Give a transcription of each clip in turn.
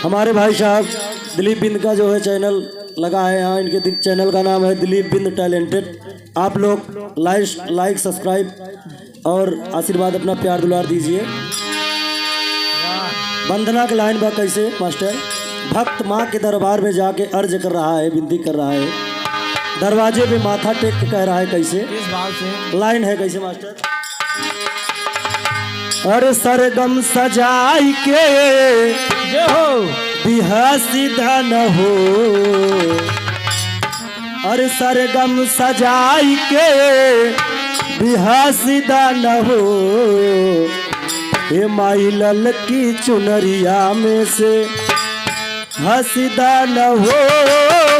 हमारे भाई साहब दिलीप बिंद का जो है चैनल लगा है यहाँ, इनके चैनल का नाम है दिलीप बिंद टैलेंटेड। आप लोग लाइक सब्सक्राइब और आशीर्वाद अपना प्यार दुलार दीजिए। वंदना के लाइन बा कैसे मास्टर? भक्त माँ के दरबार में जाके अर्ज कर रहा है, विनती कर रहा है, दरवाजे पे माथा टेक के कह रहा है कैसे? किस भाव से लाइन है कैसे मास्टर? अरे सरगम सजाई के जो हो बिहा सीधा न हो, अरे सरगम सजाई के बिहा सीधा न हो, हे माई लल की चुनरिया में से हसीदा न हो,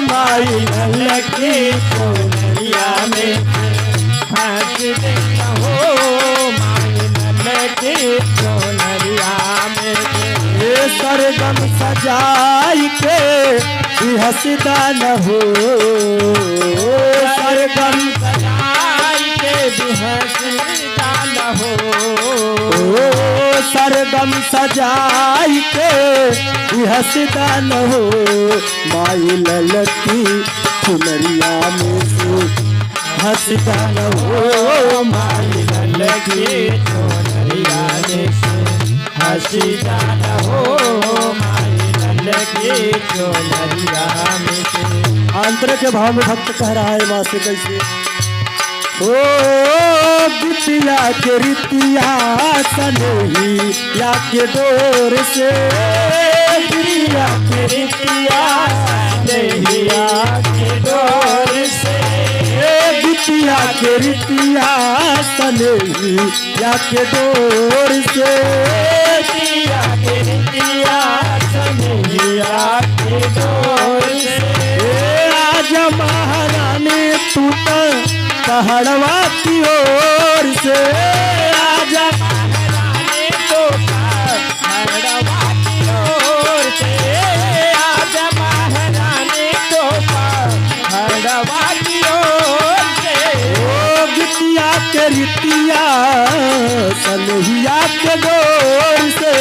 माई लल की चुनरिया में हंसते न हो, माई लल की चुनरिया में ये सरगम सजाई के भी हसीदा न हो, सरगम सजाई के भी हंसता न हो, सरगम सजाई के भी हसीदा न हो, माई लल की चुनरिया में से हसीदा न हो, माई लल की चुनरिया में से हंसता न हो, माई लल की चुनरिया में से। आंतरे के भाव में भक्त कह रहा है माँ से कैसे? ओ बिटिया के रितिया सनही या के डोर से, बिटिया के रितिया देहिया के डोर से, बिटिया के रितिया सनही या के डोर से, दिया के दिया सनहिया के डोर से। आज महारानी तू पहाड़वा की ओर से, आजा महारानी तो पहाड़वा की ओर से, आजा महारानी तो पहाड़वा की ओर से। ओ बिटिया के रितिया सनहिया के डोर से,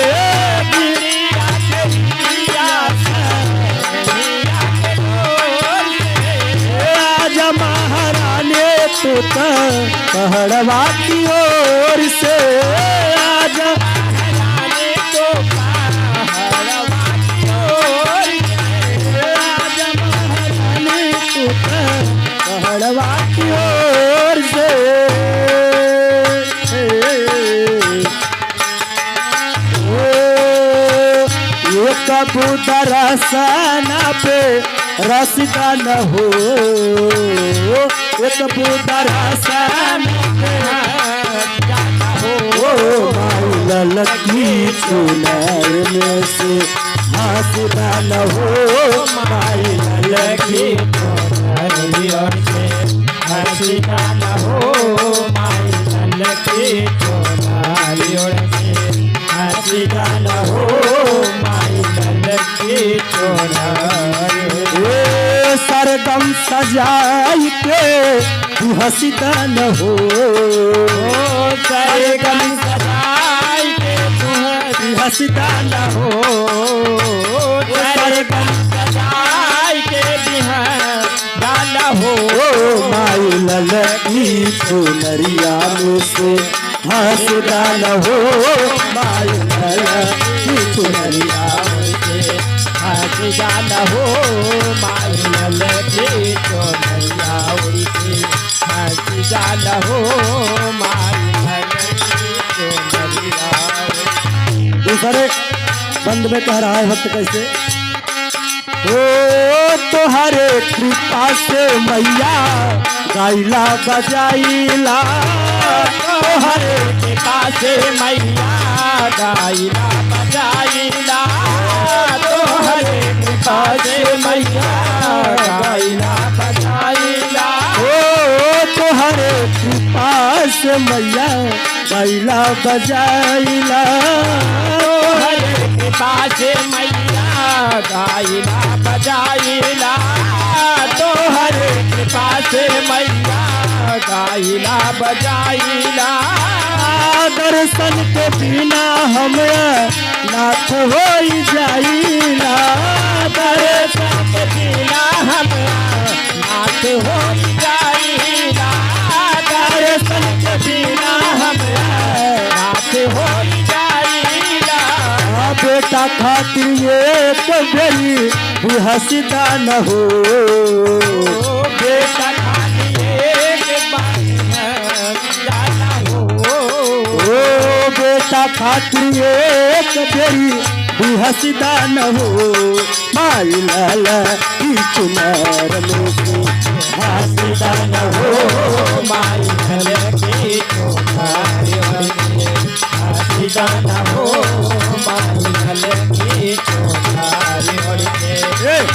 दिया के दिया सनहिया के डोर से, आजा महारानी तू पहाड़वा की ओर से, आजा महारानी तो पहाड़वा की ओर से, आजा महारानी तू पहाड़वा की ओर से। ये कबूतर सना पे रसीदा न हो, ये कबूतर सना पे ओ माई लल की चुनर में से हसीदा न हो, माई लल की हरियर से हसीदा न हो, माई लल की चोरियर से हसीदा न हो, माई लल की चोरियर। ए सरगम सजाई के तू हसीदा न हो, सरगम सजाई के तू हसीदा न हो, सरगम सजाई के बिहार डाला हो, ओ माई लल की चुनरिया में से हसीदा न हो, माई लल की चुनरिया में से हसीदा न हो, माई लल की चोरिया उड़ती हसीदा न हो, माई लल की चोरिया। दूसरे बंद में कह रहा है भक्त कैसे? ओ तोहरे कृपा से मैया गाइला बजाइला, तोहरे कृपा से मैया गाइला बजाइला, तोहरे कृपा से मैया गाइला बजाइला, ओ तोहरे कृपा से मैया गाइला बजाइला, तोहरे कृपा से मैया गाइला बजाइला, तोहरे कृपा से मैया गाइला बजाइला। दर्शन के बिना हमरा नाथ हो जाइला, हो जाई रात दर्शन के बिना हमरा रात हो जाई रात। बेटा खातिर एक बेरी भी हसीदा न हो, बेटा खाली एक बार जाना हो। बेटा खातिर एक बेरी भी हसीदा न हो। माई लाला की चुनार में से हसीदा न हो। माई की चुनार हसीदा न हो। माई की चुनार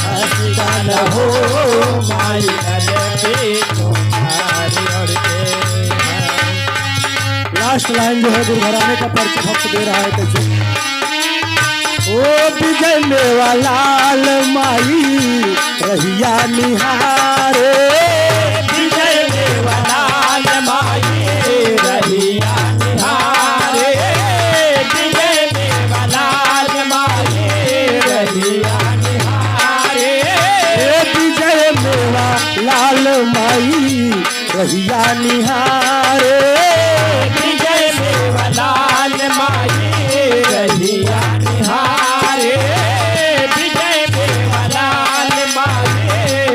हसीदा न हो। माई की चुनार लास्ट लाइन जो है दुर्घराने का पर्च भक्त दे रहा है कैसे। ओ विजय मेवा लाल माई रहिया निहारे, विजय मेवा लाल माई रहिया निहारे। विजय मेवा लाल माई रहिया निहारे। विजय मेवा लाल माई रहिया निहारे। विजय मेवा लाल माई रहिया निहारे। विजय मेवा लाल माई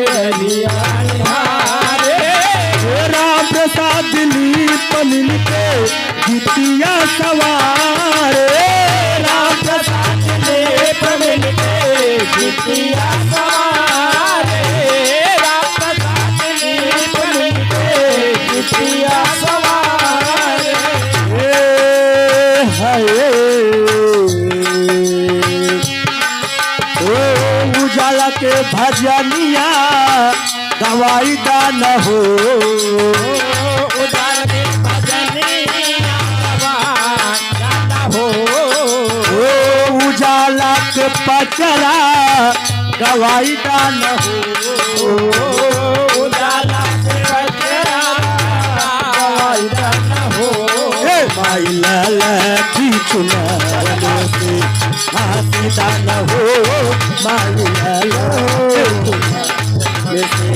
रहिया निहारे। राम प्रसाद पनिल के जितिया सवारे। राम प्रसाद पनिल के जितिया सवारे। राम प्रसाद पनिल के जितिया सवारे। उजाला के भजनिया गवाई दान हो। उजाला के भजनिया गाना हो। उजाला के पचरा गवाई दान हो। उजाला के पचरा गवाई दान हो। माई लाला की चुनार में से हसीदा न हो। माई लाला में से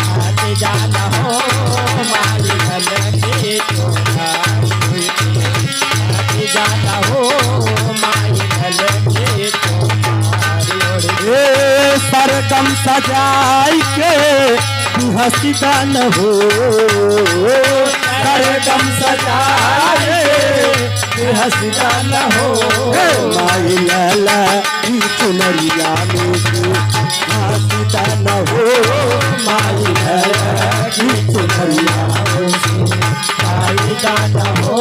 हसीदा न हो। माई की चुनार हसीदा न हो। माई की चुनार सरगम सजाई के हसीदा न हो। सरगम सजाए हसीदा न हो। माई लाला की चुनरिया में से हसीदा न हो। माई लाला की चुनरिया में से हसीदा न हो।